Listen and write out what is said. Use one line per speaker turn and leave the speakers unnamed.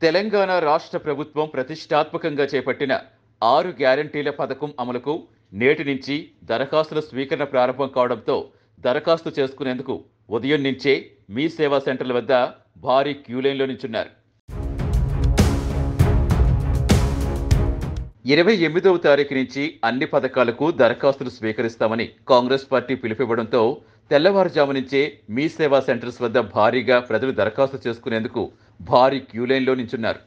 తెలంగాణ రాష్ట్ర ప్రభుత్వం ప్రతిష్టాత్మకంగా చేపట్టిన 6 గ్యారంటీల పథకం అమలుకు నేటి నుంచి దరఖాస్తుల స్వీకరణ ప్రారంభం కావడంతో దరఖాస్తు చేసుకునేందుకు ఉదయం నుంచే మీ సేవా సెంటర్ల వద్ద భారీ క్యూలైన్లో నించున్నారు. 28వ తారీఖు నుంచి అన్ని పథకాలకు దరఖాస్తులు స్వీకరిస్తామని కాంగ్రెస్ పార్టీ పిలుపివ్వడంతో తెల్లవారుజాము నుంచే మీ సేవా సెంటర్స్ వద్ద భారీగా ప్రజలు దరఖాస్తు చేసుకునేందుకు భారీ క్యూలైన్లో నించున్నారు.